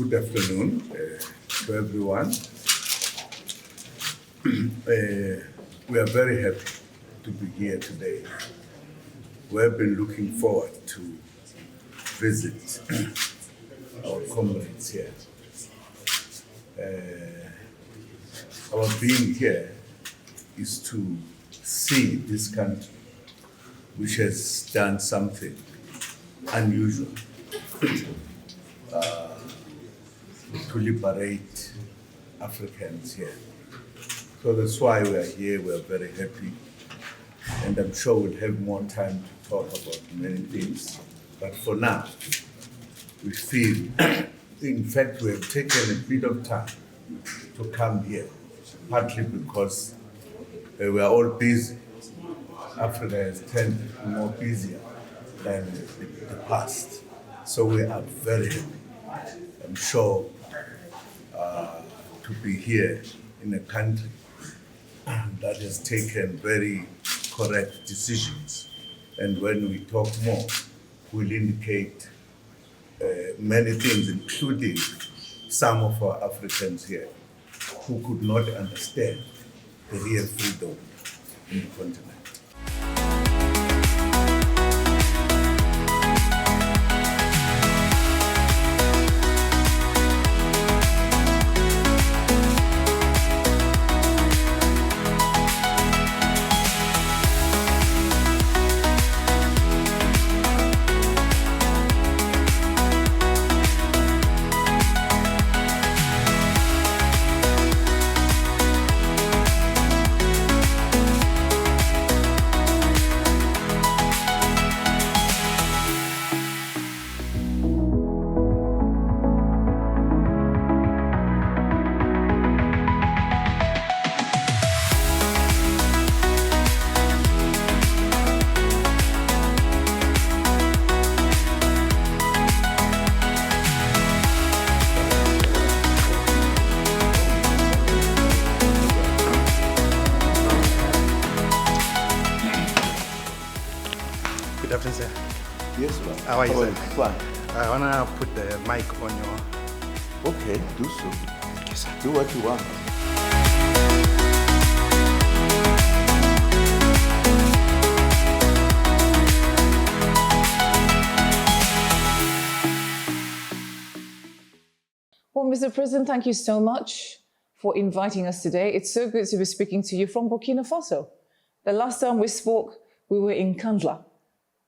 Good afternoon to everyone. We are very happy to be here today. We have been looking forward to visit our comrades here. Our being here is to see this country, which has done something unusual to liberate Africans here. So that's why we are here. We are very happy. And I'm sure we'll have more time to talk about many things. But for now, we feel, in fact, we have taken a bit of time to come here, partly because we are all busy. Africa has turned more busier than the past. So we are very happy. I'm sure to be here in a country that has taken very correct decisions. And when we talk more, we'll indicate many things, including some of our Africans here who could not understand the real freedom in the continent. Good afternoon, sir. Yes, ma'am. How are you, sir? Fine. I want to put the mic on your... Okay, do so. Thank you, sir. Do what you want. Well, Mr. President, thank you so much for inviting us today. It's so good to be speaking to you from Burkina Faso. The last time we spoke, we were in Kandla,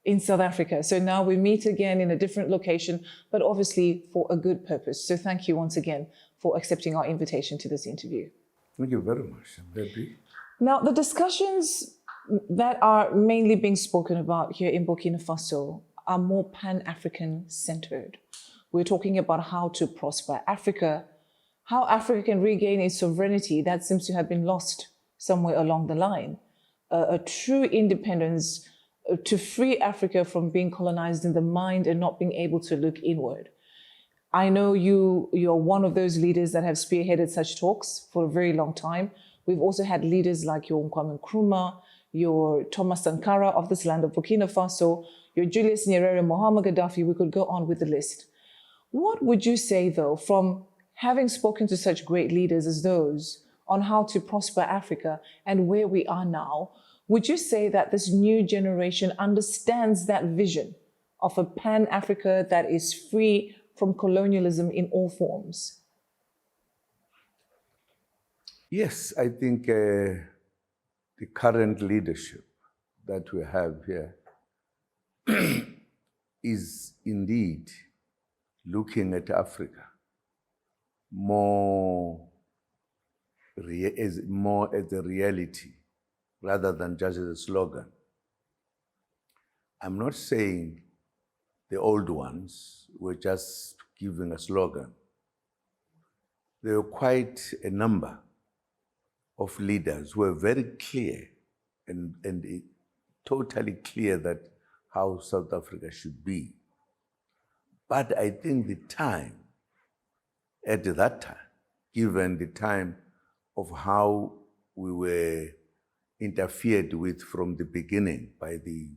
in South Africa. So now we meet again in a different location, but obviously for a good purpose. So thank you once again for accepting our invitation to this interview. Thank you very much. I'm happy. Now, the discussions that are mainly being spoken about here in Burkina Faso are more Pan-African centered. We're talking about how to prosper Africa, how Africa can regain its sovereignty that seems to have been lost somewhere along the line, a true independence to free Africa from being colonized in the mind and not being able to look inward. I know you're one of those leaders that have spearheaded such talks for a very long time. We've also had leaders like your Kwame Nkrumah, your Thomas Sankara of this land of Burkina Faso, your Julius Nyerere, Muammar Gaddafi. We could go on with the list. What would you say, though, from having spoken to such great leaders as those on how to prosper Africa and where we are now, would you say that this new generation understands that vision of a Pan-Africa that is free from colonialism in all forms? Yes, I think the current leadership that we have here is indeed looking at Africa more as a reality rather than just as a slogan. I'm not saying the old ones were just giving a slogan. There were quite a number of leaders who were very clear and totally clear that how South Africa should be. But I think the time, at that time, given the time of how we were interfered with from the beginning by the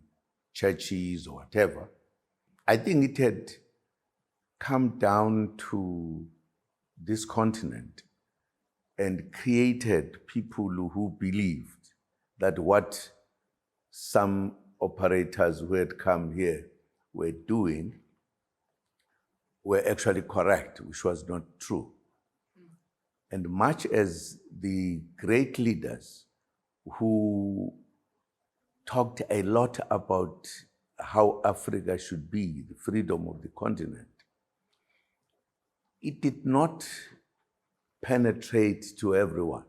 churches or whatever, I think it had come down to this continent and created people who believed that what some operators who had come here were doing were actually correct, which was not true. And much as the great leaders who talked a lot about how Africa should be, the freedom of the continent, it did not penetrate to everyone,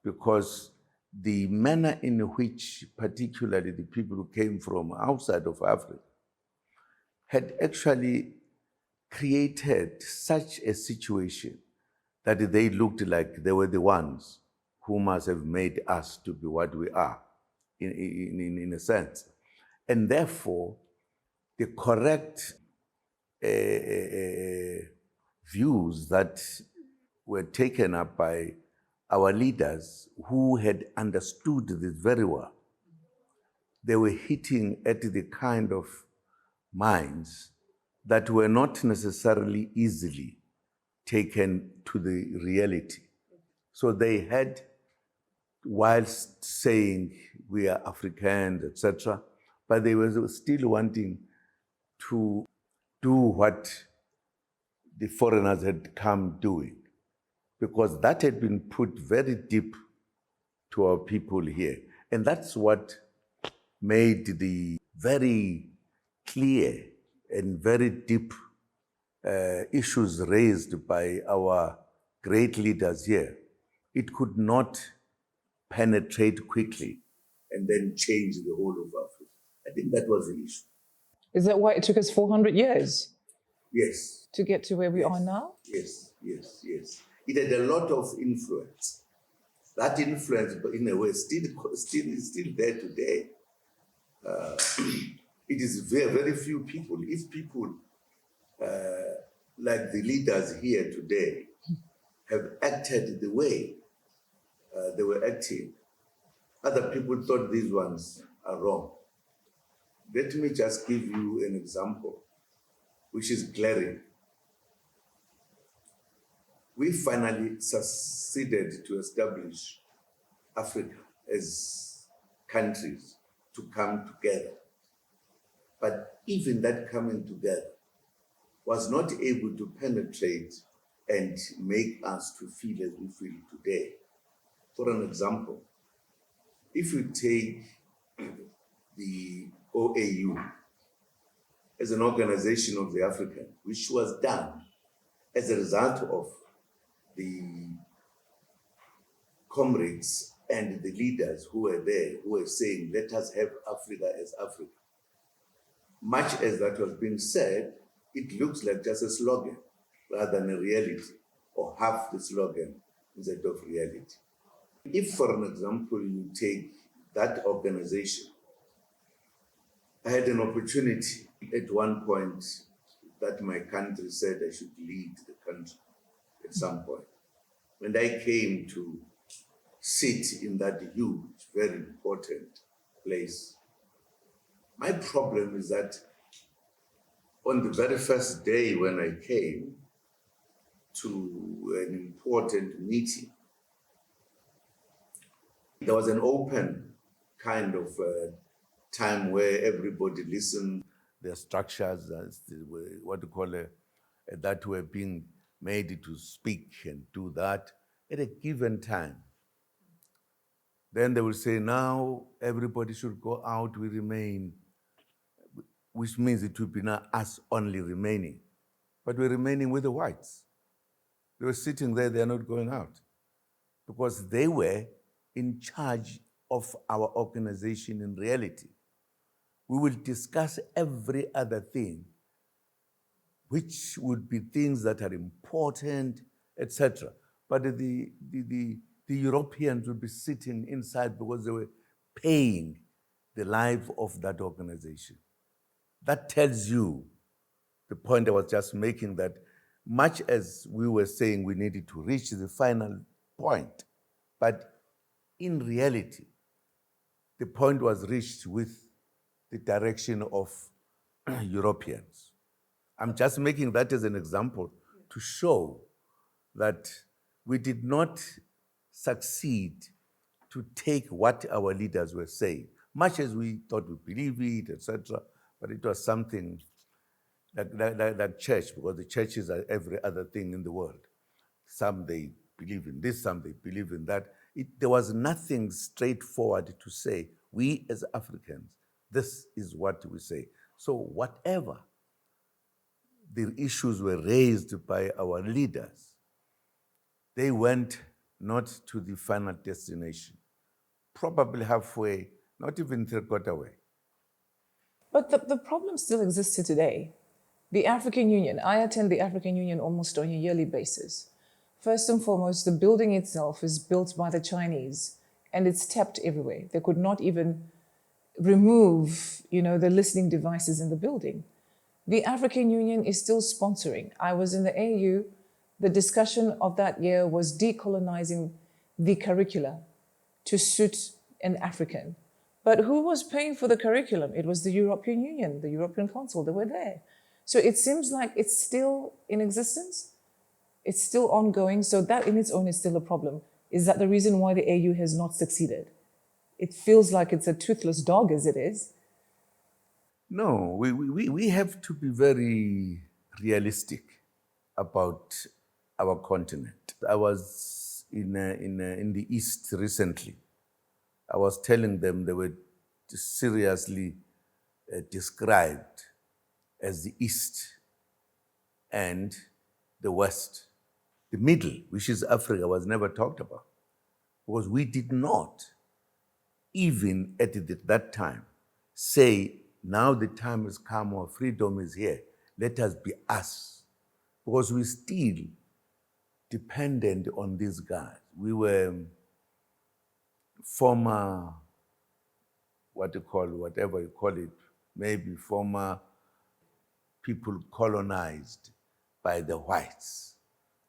because the manner in which particularly the people who came from outside of Africa had actually created such a situation that they looked like they were the ones who must have made us to be what we are, in a sense. And therefore, the correct views that were taken up by our leaders who had understood this very well, they were hitting at the kind of minds that were not necessarily easily taken to the reality. So they had, whilst saying we are Africans, etc., but they were still wanting to do what the foreigners had come doing, because that had been put very deep to our people here. And that's what made the very clear and very deep issues raised by our great leaders here. It could not penetrate quickly and then change the whole of Africa. I think that was the issue. Is that why it took us 400 years Yes. to get to where we are now? Yes. It had a lot of influence. That influence, in a way, is still there today. It is very, very few people. If people like the leaders here today have acted the way they were acting, other people thought these ones are wrong. Let me just give you an example, which is glaring. We finally succeeded to establish Africa as countries to come together. But even that coming together was not able to penetrate and make us to feel as we feel today. For an example, if you take the OAU as an organization of the African, which was done as a result of the comrades and the leaders who were there, who were saying, let us have Africa as Africa. Much as that was being said, it looks like just a slogan rather than a reality, or half the slogan instead of reality. If, for an example, you take that organization, I had an opportunity at one point that my country said I should lead the country at some point. And I came to sit in that huge, very important place. My problem is that on the very first day when I came to an important meeting, there was an open kind of time where everybody listened. Their structures, what you call that were being made to speak and do that at a given time. Then they will say, now everybody should go out, we remain, which means it will be not us only remaining, but we're remaining with the whites. They were sitting there, they're not going out, because they were in charge of our organization in reality. We will discuss every other thing, which would be things that are important, etc. But the Europeans would be sitting inside because they were paying the life of that organization. That tells you the point I was just making, that much as we were saying we needed to reach the final point, but in reality, the point was reached with the direction of Europeans. I'm just making that as an example to show that we did not succeed to take what our leaders were saying, much as we thought we believe it, etc. But it was something like church, because the churches are every other thing in the world. Some they believe in this, some they believe in that. There was nothing straightforward to say, we as Africans, this is what we say. So whatever the issues were raised by our leaders, they went not to the final destination, probably halfway, not even three-quarter way. But the problem still exists today. The African Union, I attend the African Union almost on a yearly basis. First and foremost, the building itself is built by the Chinese and it's tapped everywhere. They could not even remove, the listening devices in the building. The African Union is still sponsoring. I was in the AU. The discussion of that year was decolonizing the curricula to suit an African. But who was paying for the curriculum? It was the European Union, the European Council. They were there. So it seems like it's still in existence. It's still ongoing. So that in its own is still a problem. Is that the reason why the AU has not succeeded? It feels like it's a toothless dog as it is. No, we have to be very realistic about our continent. I was in the East recently. I was telling them they were seriously described as the East and the West. The middle, which is Africa, was never talked about because we did not, even at that time, say, now the time has come, our freedom is here, let us be us. Because we still dependent on these guys. We were former, whatever you call it, maybe former people colonized by the whites.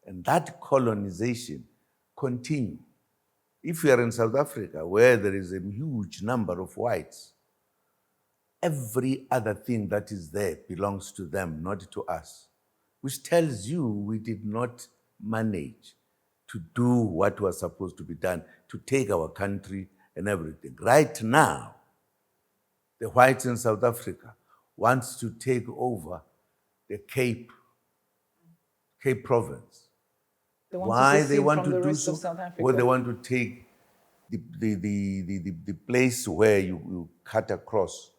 And that colonization continued. If you are in South Africa, where there is a huge number of whites, every other thing that is there belongs to them, not to us, which tells you we did not manage to do what was supposed to be done, to take our country and everything. Right now, the whites in South Africa wants to take over the Cape Province. Why they want to do so? Well, they want to take the place where you cut across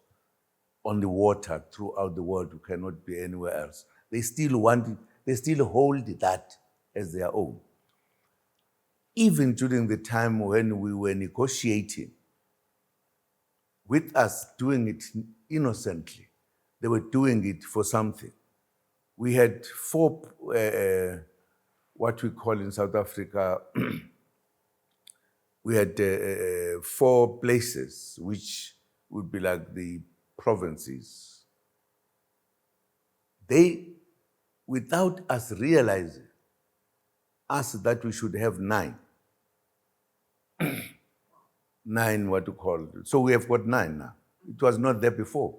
on the water throughout the world. You cannot be anywhere else. They still want it, they still hold that as their own. Even during the time when we were negotiating, with us doing it innocently, they were doing it for something. We had four, what we call in South Africa, we had 4 places which would be like the provinces. They, without us realizing, asked that we should have 9. 9, what to call it. So we have got 9 now. It was not there before.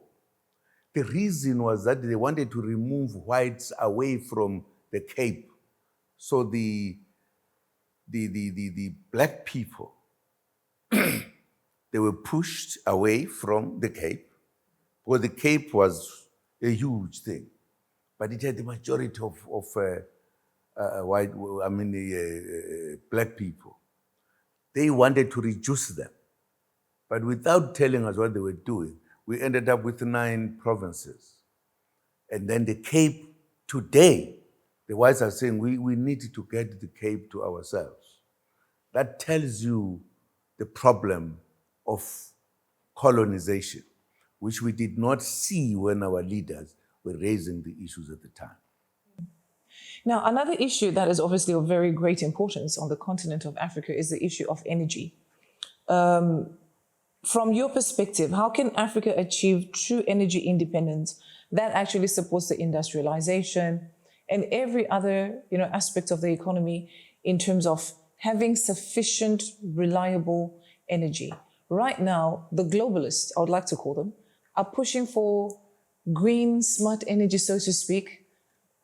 The reason was that they wanted to remove whites away from the Cape. So the black people, they were pushed away from the Cape, because the Cape was a huge thing. But it had the majority of white, black people. They wanted to reduce them. But without telling us what they were doing, we ended up with 9 provinces. And then the Cape today, the whites are saying we need to get the Cape to ourselves. That tells you the problem of colonization, which we did not see when our leaders were raising the issues at the time. Now, another issue that is obviously of very great importance on the continent of Africa is the issue of energy. From your perspective, how can Africa achieve true energy independence that actually supports the industrialization and every other aspect of the economy in terms of having sufficient, reliable energy? Right now, the globalists, I would like to call them, are pushing for green, smart energy, so to speak,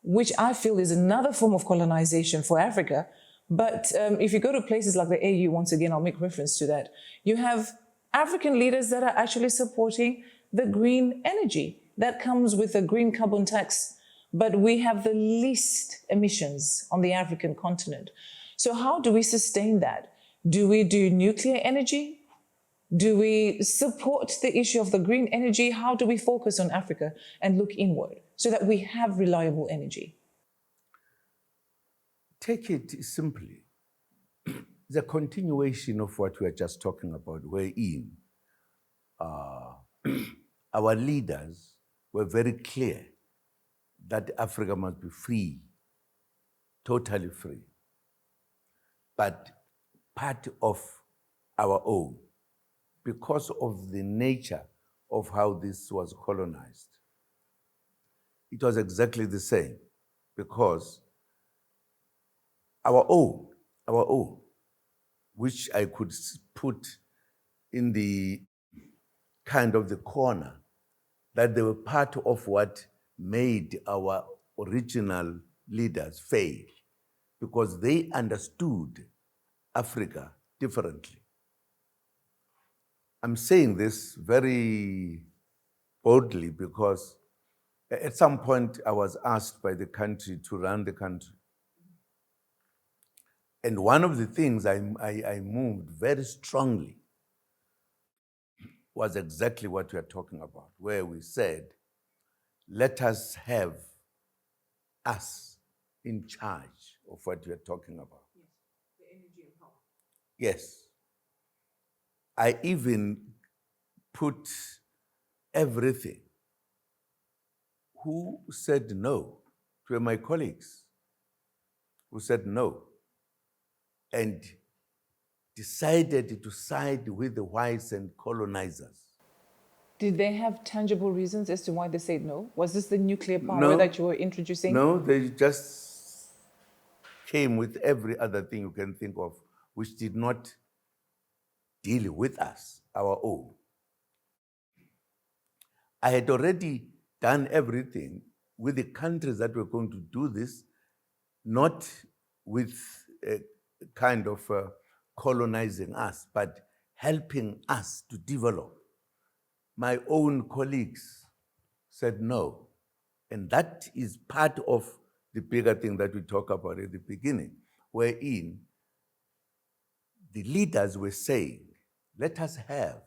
which I feel is another form of colonization for Africa. But if you go to places like the AU, once again, I'll make reference to that, you have African leaders that are actually supporting the green energy that comes with a green carbon tax. But we have the least emissions on the African continent. So how do we sustain that? Do we do nuclear energy? Do we support the issue of the green energy? How do we focus on Africa and look inward so that we have reliable energy? Take it simply. The continuation of what we are just talking about, wherein our leaders were very clear that Africa must be free, totally free, but part of our own, because of the nature of how this was colonized. It was exactly the same, because our own, which I could put in the kind of the corner, that they were part of what made our original leaders fail, because they understood Africa differently. I'm saying this very boldly because at some point I was asked by the country to run the country. And one of the things I moved very strongly was exactly what we are talking about, where we said, let us have us in charge of what we are talking about. Yes, the energy and power. Yes. I even put everything. Who said no? To my colleagues who said no and decided to side with the whites and colonizers. Did they have tangible reasons as to why they said no? Was this the nuclear power No. that you were introducing? No, they just came with every other thing you can think of, which did not deal with us, our own. I had already done everything with the countries that were going to do this, not with a kind of colonizing us, but helping us to develop. My own colleagues said no. And that is part of the bigger thing that we talk about at the beginning, wherein the leaders were saying, let us have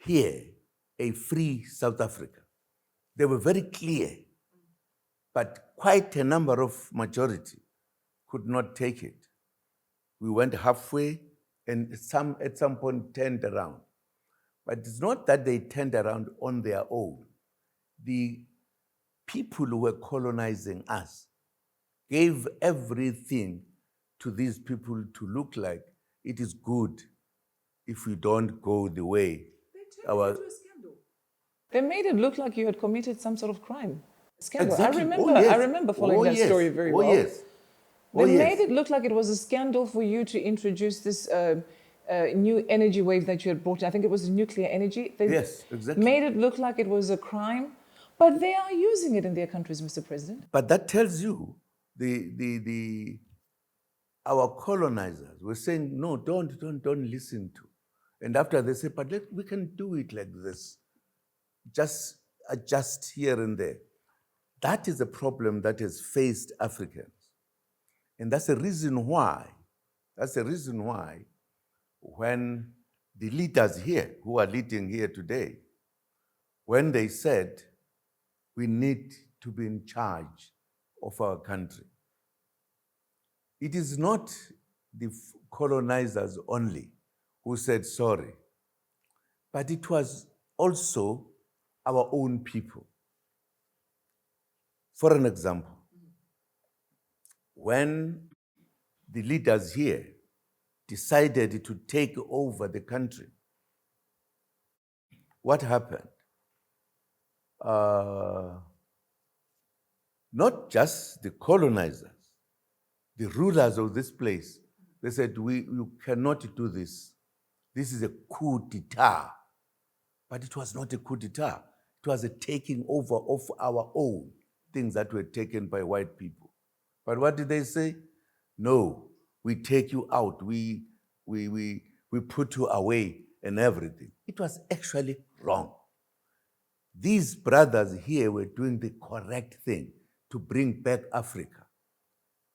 here a free South Africa. They were very clear, but quite a number of majority could not take it. We went halfway and some at some point turned around. But it's not that they turned around on their own. The people who were colonizing us gave everything to these people to look like it is good if we don't go the way. They turned it into a scandal. They made it look like you had committed some sort of crime. Scandal. Exactly. I remember following that story very well. Yes. They made it look like it was a scandal for you to introduce this new energy wave that you had brought in. I think it was nuclear energy. They Yes, exactly. made it look like it was a crime, but they are using it in their countries, Mr. President. But that tells you our colonizers were saying, no, don't listen to. And after they say, but we can do it like this. Just adjust here and there. That is a problem that has faced Africans. And that's the reason why, when the leaders here, who are leading here today, when they said, we need to be in charge of our country, it is not the colonizers only who said sorry, but it was also our own people. For an example, when the leaders here decided to take over the country, what happened? Not just the colonizers, the rulers of this place, they said, you cannot do this. This is a coup d'etat. But it was not a coup d'etat. It was a taking over of our own things that were taken by white people. But what did they say? No, we take you out. We put you away and everything. It was actually wrong. These brothers here were doing the correct thing to bring back Africa.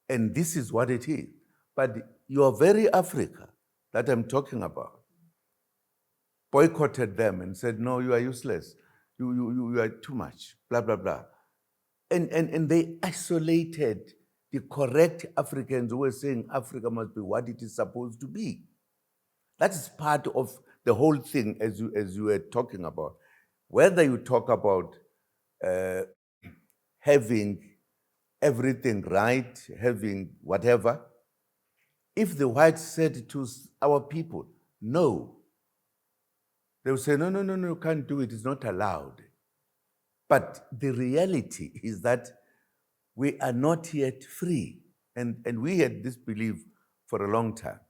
And this is what it is. But your very Africa that I'm talking about boycotted them and said, no, you are useless. You are too much, blah, blah, blah. And they isolated the correct Africans who were saying Africa must be what it is supposed to be. That is part of the whole thing as you were talking about. Whether you talk about having everything right, having whatever, if the whites said to our people, no, they would say, no, no, no, no, you can't do it, it's not allowed. But the reality is that we are not yet free. And we had this belief for a long time.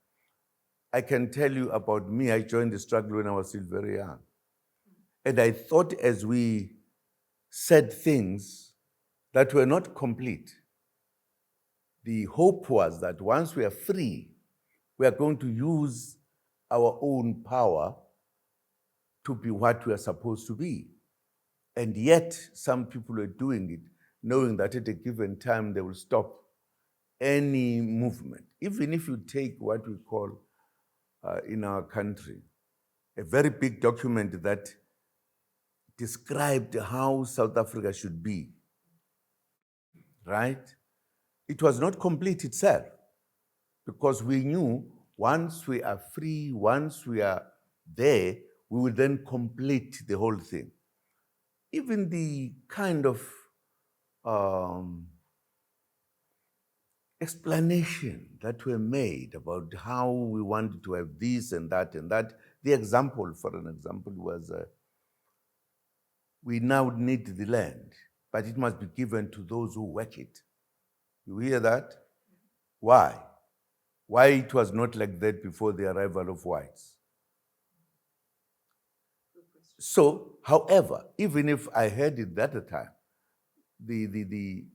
I can tell you about me, I joined the struggle when I was still very young. And I thought as we said things that were not complete, the hope was that once we are free, we are going to use our own power to be what we are supposed to be. And yet, some people are doing it, knowing that at a given time they will stop any movement. Even if you take what we call in our country, a very big document that described how South Africa should be, right? It was not complete itself, because we knew once we are free, once we are there, we will then complete the whole thing. Even the kind of explanation that were made about how we wanted to have this and that and that. The example, for an example, was we now need the land, but it must be given to those who work it. You hear that? Why? Why it was not like that before the arrival of whites? So, however, even if I heard it at the time, the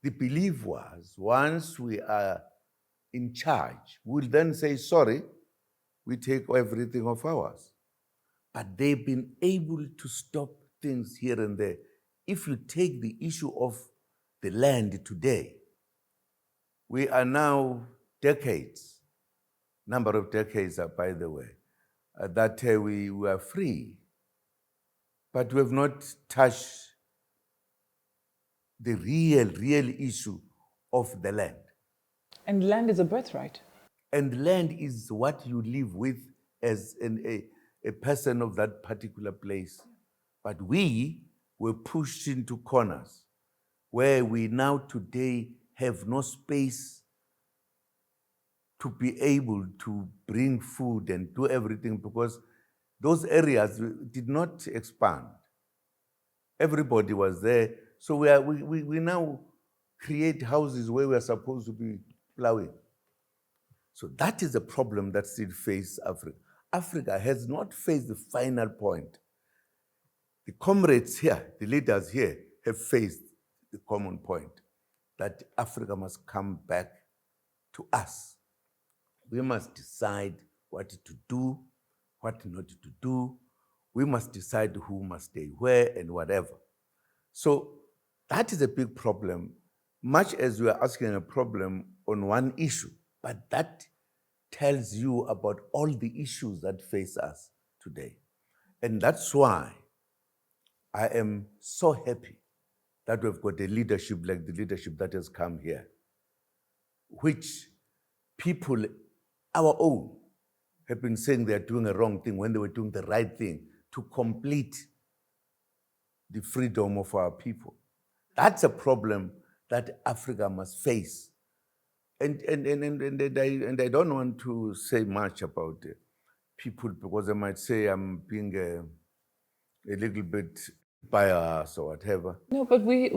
belief was once we are in charge, we'll then say, sorry, we take everything of ours. But they've been able to stop things here and there. If you take the issue of the land today, we are now decades, number of decades, by the way, that we were free, but we have not touched the real issue of the land. And land is a birthright. And land is what you live with as a person of that particular place. But we were pushed into corners where we now today have no space to be able to bring food and do everything, because those areas did not expand. Everybody was there. So we now create houses where we are supposed to be plowing. So that is a problem that still faces Africa. Africa has not faced the final point. The comrades here, the leaders here, have faced the common point that Africa must come back to us. We must decide what to do, what not to do. We must decide who must stay where and whatever. So that is a big problem, much as we are asking a problem on one issue, but that tells you about all the issues that face us today. And that's why I am so happy that we've got a leadership like the leadership that has come here, which people, our own, have been saying they are doing a wrong thing when they were doing the right thing to complete the freedom of our people. That's a problem that Africa must face. And I don't want to say much about people, because they might say I'm being a little bit biased or whatever. No, but we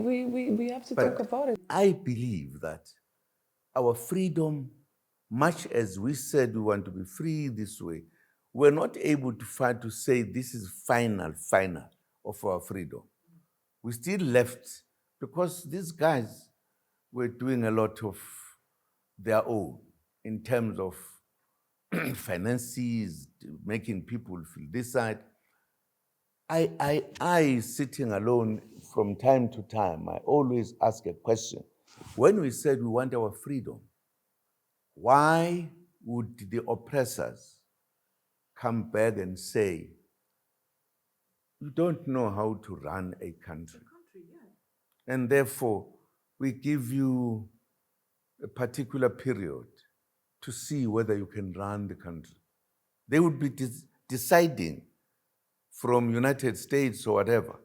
have to talk about it. I believe that our freedom, much as we said we want to be free this way, were not able to find to say this is final of our freedom. We still left because these guys were doing a lot of their own in terms of finances, making people feel this side. I sitting alone from time to time, I always ask a question. When we said we want our freedom, why would the oppressors come back and say, you don't know how to run a country? And therefore, we give you a particular period to see whether you can run the country. They would be deciding from United States or whatever.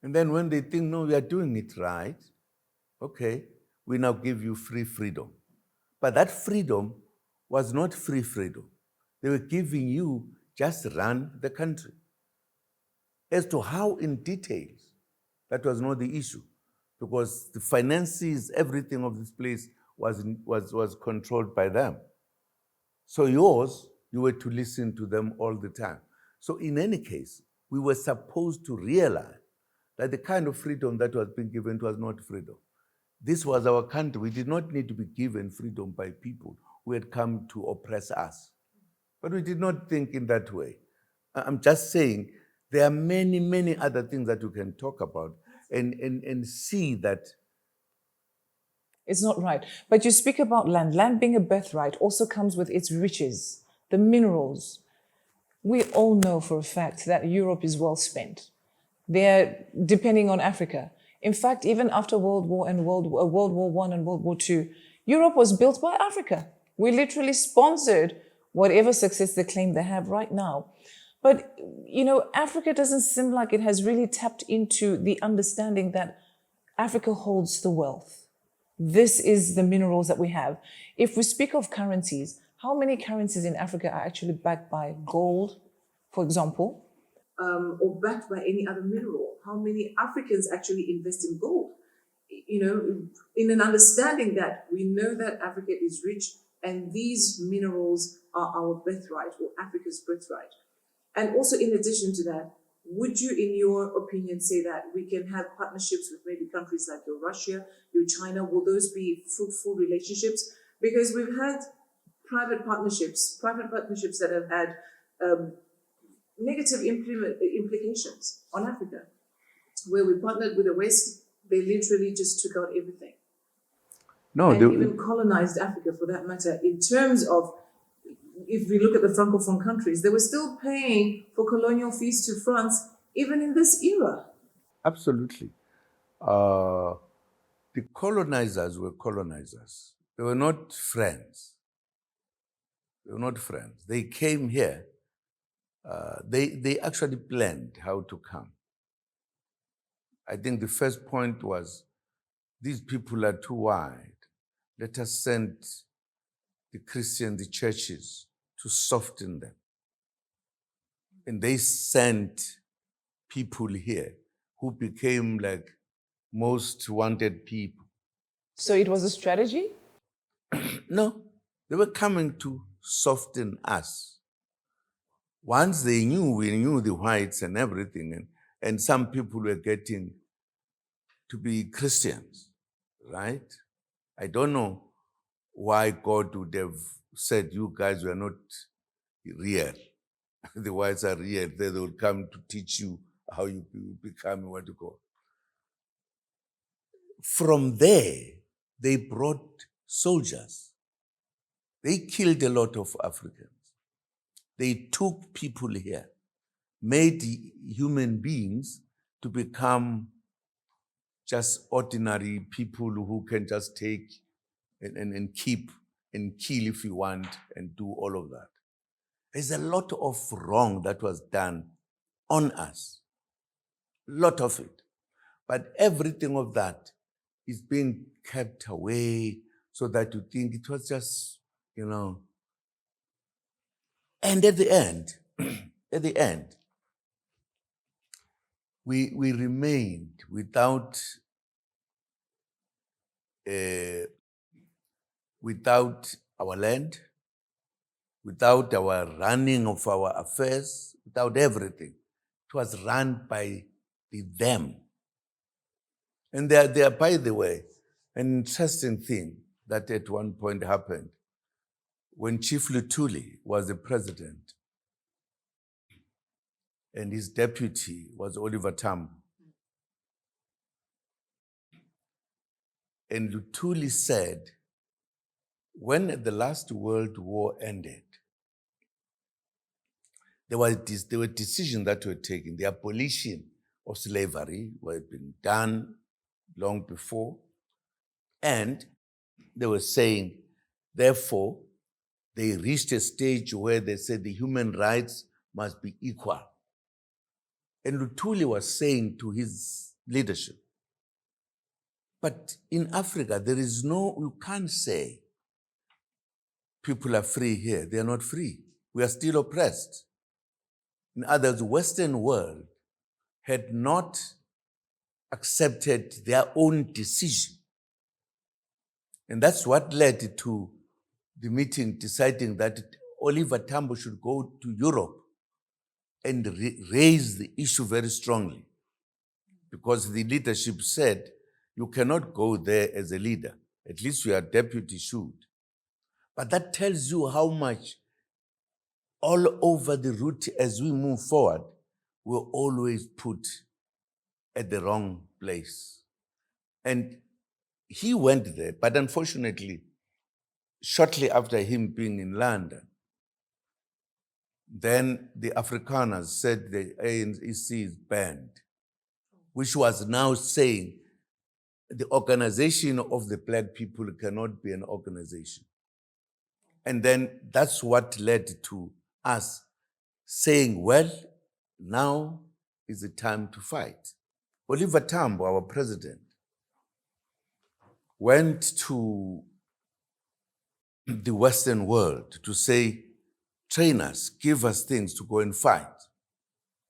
And then when they think, no, we are doing it right, okay, we now give you free freedom. But that freedom was not free freedom. They were giving you just run the country. As to how in details, that was not the issue, because the finances, everything of this place was controlled by them. So yours, you were to listen to them all the time. So in any case, we were supposed to realize that the kind of freedom that was being given was not freedom. This was our country. We did not need to be given freedom by people who had come to oppress us. But we did not think in that way. I'm just saying there are many, many other things that we can talk about and see that. It's not right. But you speak about land. Land being a birthright also comes with its riches, the minerals. We all know for a fact that Europe is well spent. They're depending on Africa. In fact, even after World War and World War I and World War II, Europe was built by Africa. We literally sponsored whatever success they claim they have right now. But, Africa doesn't seem like it has really tapped into the understanding that Africa holds the wealth. This is the minerals that we have. If we speak of currencies, how many currencies in Africa are actually backed by gold, for example, or backed by any other mineral? How many Africans actually invest in gold? In an understanding that we know that Africa is rich and these minerals are our birthright or Africa's birthright. And also in addition to that, would you, in your opinion, say that we can have partnerships with maybe countries like your Russia, your China? Will those be fruitful relationships? Because we've had private partnerships that have had negative implications on Africa, where we partnered with the West, they literally just took out everything. No, and even colonized Africa for that matter, in terms of, if we look at the Francophone countries, they were still paying for colonial fees to France, even in this era. Absolutely. The colonizers were colonizers. They were not friends. They came here. They actually planned how to come. I think the first point was, these people are too wide. Let us send the Christians, the churches, to soften them. And they sent people here who became like most wanted people. So it was a strategy? No, they were coming to soften us. Once we knew the whites and everything, and some people were getting to be Christians, right? I don't know why God would have said, you guys were not real. The whites are real. They will come to teach you how you become what you call. From there, they brought soldiers. They killed a lot of Africans. They took people here, made human beings to become just ordinary people who can just take and keep and kill if you want and do all of that. There's a lot of wrong that was done on us, a lot of it. But everything of that is being kept away so that you think it was just, And at the end, we remained without our land, without our running of our affairs, without everything. It was run by the them. And there, by the way, an interesting thing that at one point happened when Chief Luthuli was the president and his deputy was Oliver Tambo. And Luthuli said, when the last World War ended, there were decisions that were taken. The abolition of slavery had been done long before. And they were saying, therefore, they reached a stage where they said the human rights must be equal. And Luthuli was saying to his leadership, but in Africa, you can't say people are free here. They are not free. We are still oppressed. In other words, the Western world had not accepted their own decision. And that's what led to the meeting deciding that Oliver Tambo should go to Europe and raise the issue very strongly. Because the leadership said, you cannot go there as a leader. At least your deputy should. But that tells you how much all over the route as we move forward, we're always put at the wrong place. And he went there, but unfortunately, shortly after him being in London, then the Afrikaners said the ANC is banned, which was now saying the organization of the black people cannot be an organization. And then that's what led to us saying, well, now is the time to fight. Oliver Tambo, our president, went to the Western world to say, train us, give us things to go and fight.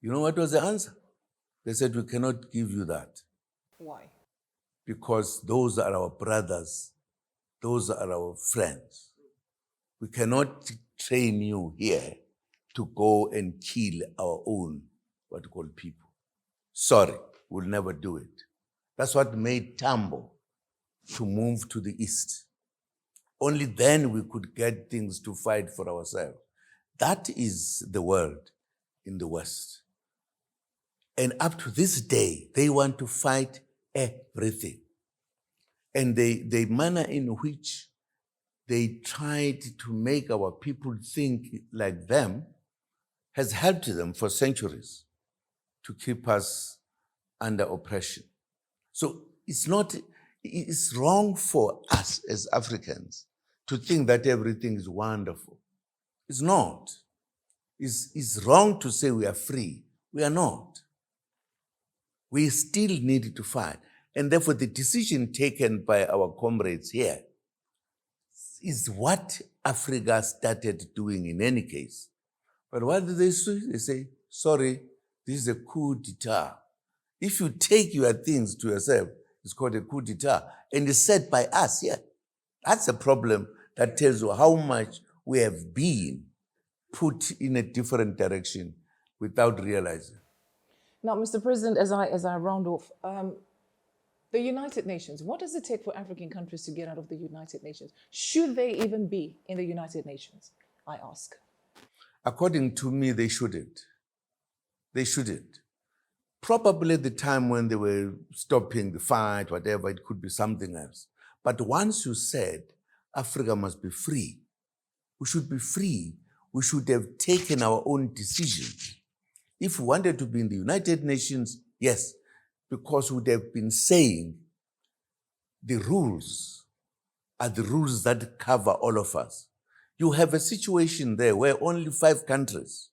You know what was the answer? They said, we cannot give you that. Why? Because those are our brothers, those are our friends. We cannot train you here to go and kill our own, what we call people. Sorry, we'll never do it. That's what made Tambo to move to the east. Only then we could get things to fight for ourselves. That is the world in the West. And up to this day, they want to fight everything. And the manner in which they tried to make our people think like them has helped them for centuries to keep us under oppression. So it's wrong for us as Africans to think that everything is wonderful. It's not. It's wrong to say we are free. We are not. We still need to fight. And therefore, the decision taken by our comrades here is what Africa started doing in any case. But what do they say? They say, sorry, this is a coup d'etat. If you take your things to yourself, it's called a coup d'etat. And it's said by us here. That's a problem that tells you how much we have been put in a different direction without realizing. Now, Mr. President, as I round off, the United Nations, what does it take for African countries to get out of the United Nations? Should they even be in the United Nations, I ask? According to me, they shouldn't. They shouldn't. Probably the time when they were stopping the fight, whatever, it could be something else. But once you said Africa must be free, we should be free. We should have taken our own decisions. If we wanted to be in the United Nations, yes, because we would have been saying the rules are the rules that cover all of us. You have a situation there where only 5 countries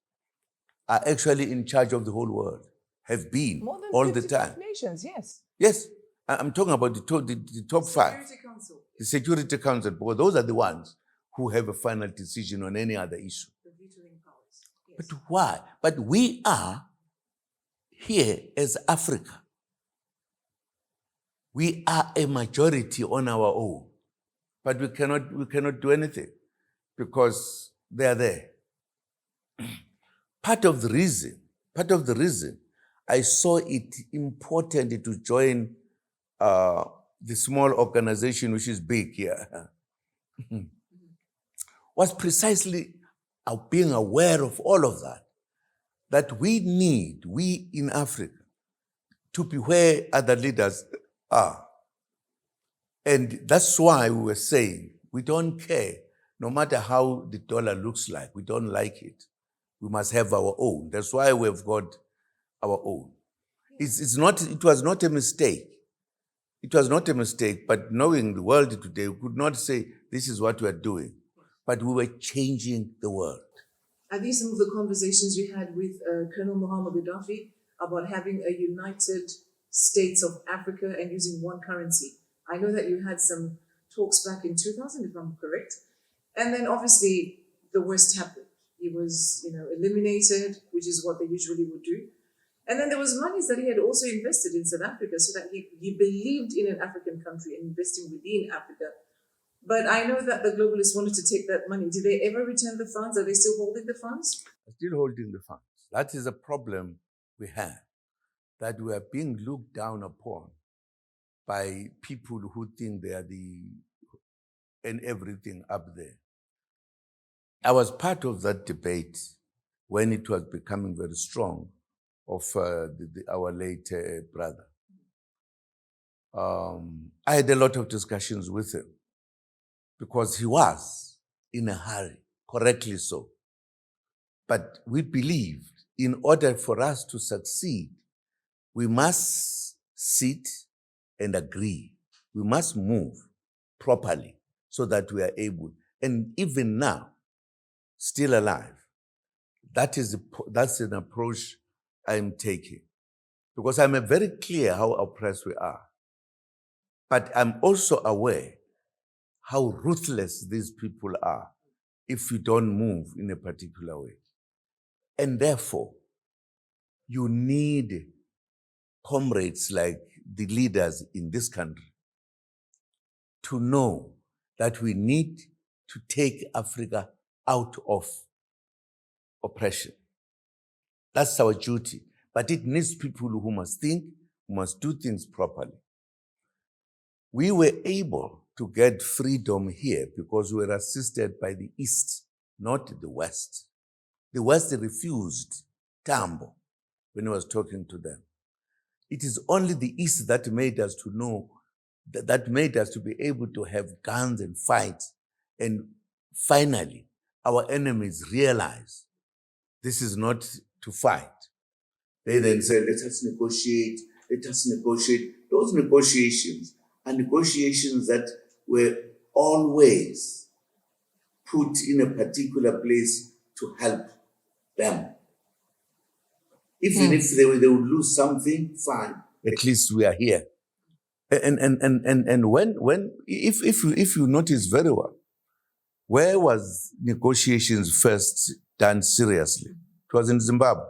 are actually in charge of the whole world, have been More than all the 55 time. nations, yes. Yes, I'm talking about the top 5. Security Council. The Security Council, because those are the ones who have a final decision on any other issue. The vetoing powers. Yes. But why? But we are here as Africa. We are a majority on our own, but we cannot do anything because they are there. Part of the reason I saw it important to join the small organization, which is big here, was precisely being aware of all of that we in Africa, to be where other leaders are. And that's why we were saying, we don't care, no matter how the dollar looks like, we don't like it. We must have our own. That's why we've got our own. It was not a mistake. It was not a mistake, but knowing the world today, we could not say this is what we are doing, but we were changing the world. Are these some of the conversations you had with Colonel Muammar Gaddafi about having a united states of Africa and using one currency? I know that you had some talks back in 2000, if I'm correct. And then obviously the worst happened. He was, eliminated, which is what they usually would do. And then there was monies that he had also invested in South Africa so that he believed in an African country and investing within Africa. But I know that the globalists wanted to take that money. Did they ever return the funds? Are they still holding the funds? Still holding the funds. That is a problem we have, that we are being looked down upon by people who think they are and everything up there. I was part of that debate when it was becoming very strong of our late brother. I had a lot of discussions with him because he was in a hurry, correctly so. But we believed in order for us to succeed, we must sit and agree. We must move properly so that we are able. And even now, still alive, that's an approach I'm taking. Because I'm very clear how oppressed we are. But I'm also aware how ruthless these people are if you don't move in a particular way. And therefore, you need comrades like the leaders in this country to know that we need to take Africa out of oppression. That's our duty. But it needs people who must think, who must do things properly. We were able to get freedom here because we were assisted by the East, not the West. The West refused Tambo when I was talking to them. It is only the East that made us to know, that made us to be able to have guns and fight. And finally, our enemies realize this is not to fight. They then said, let us negotiate. Those negotiations are negotiations that were always put in a particular place to help them. Even if they would lose something, fine. At least we are here. And when if you notice very well, where was negotiations first done seriously? It was in Zimbabwe.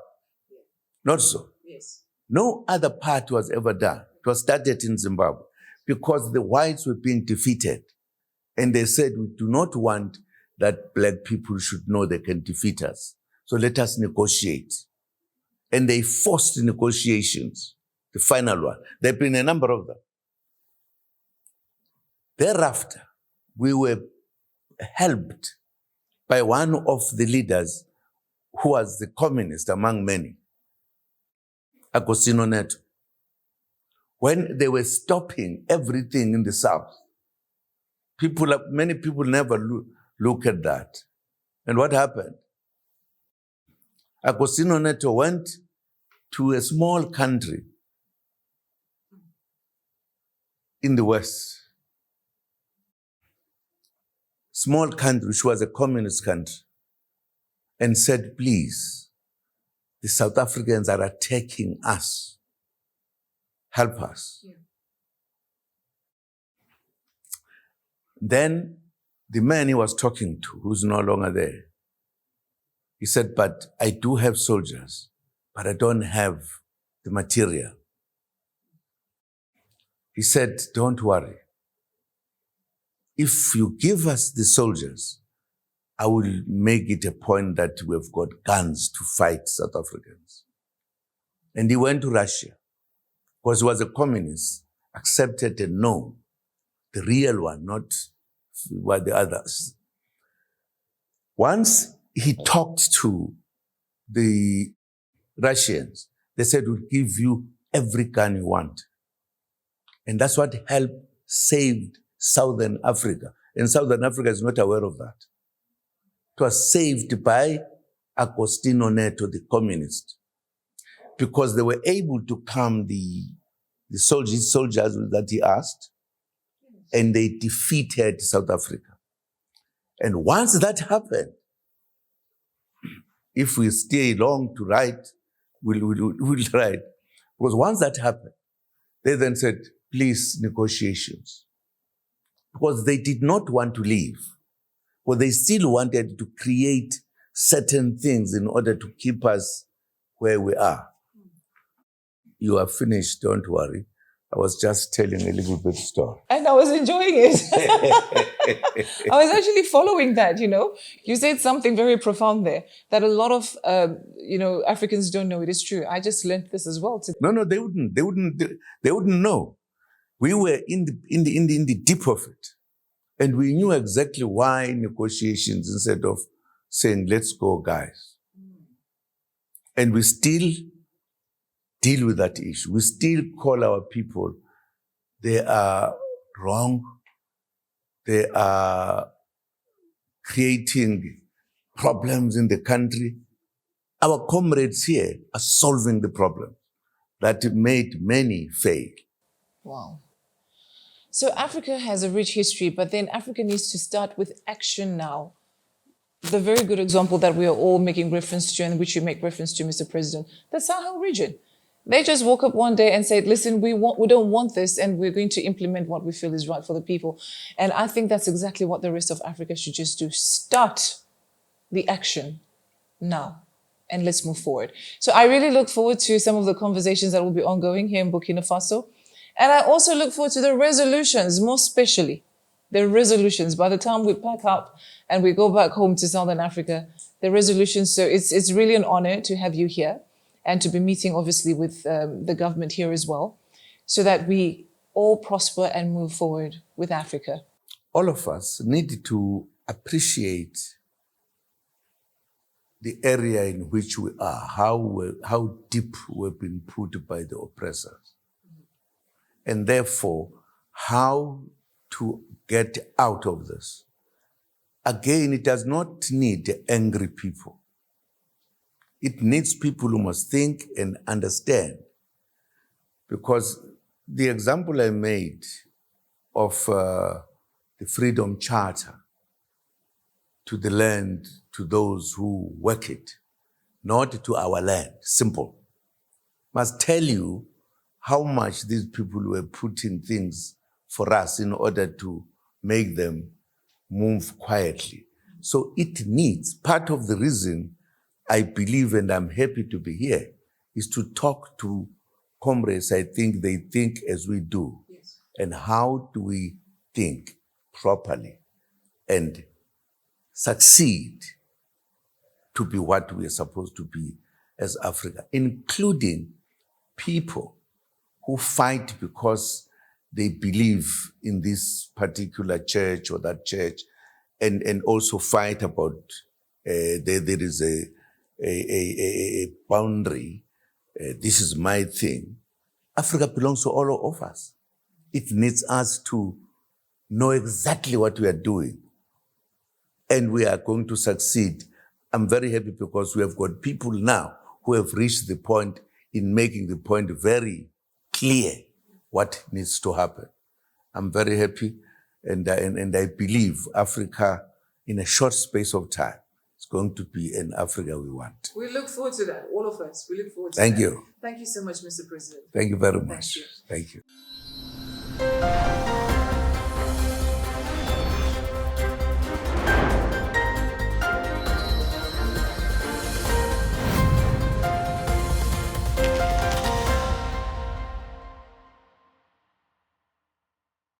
Not so. Yes. No other part was ever done. It was started in Zimbabwe because the whites were being defeated. And they said, we do not want that black people should know they can defeat us. So let us negotiate. And they forced the negotiations, the final one. There have been a number of them. Thereafter, we were helped by one of the leaders who was the communist among many, Agostinho Neto. When they were stopping everything in the South, many people never look at that. And what happened? Agostinho Neto went to a small country in the West, small country, which was a communist country, and said, please, the South Africans are attacking us. Help us. Yeah. Then the man he was talking to, who's no longer there, he said, but I do have soldiers, but I don't have the material. He said, don't worry. If you give us the soldiers, I will make it a point that we've got guns to fight South Africans. And he went to Russia because he was a communist, accepted a no, the real one, not what the others. Once he talked to the Russians, they said, we'll give you every gun you want. And that's what helped save Southern Africa. And Southern Africa is not aware of that. It was saved by Agostino Neto, the communist, because they were able to calm the soldiers that he asked, and they defeated South Africa. And once that happened, if we stay long to write, we'll write. Because once that happened, they then said, please, negotiations. Because they did not want to leave. But they still wanted to create certain things in order to keep us where we are. You are finished, don't worry. I was just telling a little bit story. And I was enjoying it. I was actually following that, you know. You said something very profound there, that a lot of, Africans don't know. It is true. I just learned this as well today. No, they wouldn't know. We were in the deep of it. And we knew exactly why negotiations instead of saying, let's go, guys. And we still deal with that issue. We still call our people, they are wrong. They are creating problems in the country. Our comrades here are solving the problem that made many fail. Wow. So Africa has a rich history, but then Africa needs to start with action now. The very good example that we are all making reference to, and which you make reference to, Mr. President, the Sahel region. They just woke up one day and said, listen, we don't want this, and we're going to implement what we feel is right for the people. And I think that's exactly what the rest of Africa should just do. Start the action now, and let's move forward. So I really look forward to some of the conversations that will be ongoing here in Burkina Faso. And I also look forward to the resolutions, more especially the resolutions. By the time we pack up and we go back home to Southern Africa, the resolutions. So it's really an honor to have you here and to be meeting, obviously, with the government here as well, so that we all prosper and move forward with Africa. All of us need to appreciate the area in which we are, how deep we've been put by the oppressors. And therefore, how to get out of this. Again, it does not need angry people. It needs people who must think and understand. Because the example I made of the Freedom Charter to the land, to those who work it, not to our land, simple, must tell you how much these people were putting things for us in order to make them move quietly. So it needs, part of the reason I believe and I'm happy to be here is to talk to comrades. I think they think as we do. Yes. And how do we think properly and succeed to be what we are supposed to be as Africa, including people who fight because they believe in this particular church or that church, and also fight about there is a boundary. This is my thing. Africa belongs to all of us. It needs us to know exactly what we are doing, and we are going to succeed. I'm very happy because we have got people now who have reached the point in making the point very clear what needs to happen. I'm very happy, and I believe Africa, in a short space of time, is going to be an Africa we want. We look forward to that, all of us. We look forward to Thank that. you. Thank you so much, Mr. President. Thank you very much. Thank you.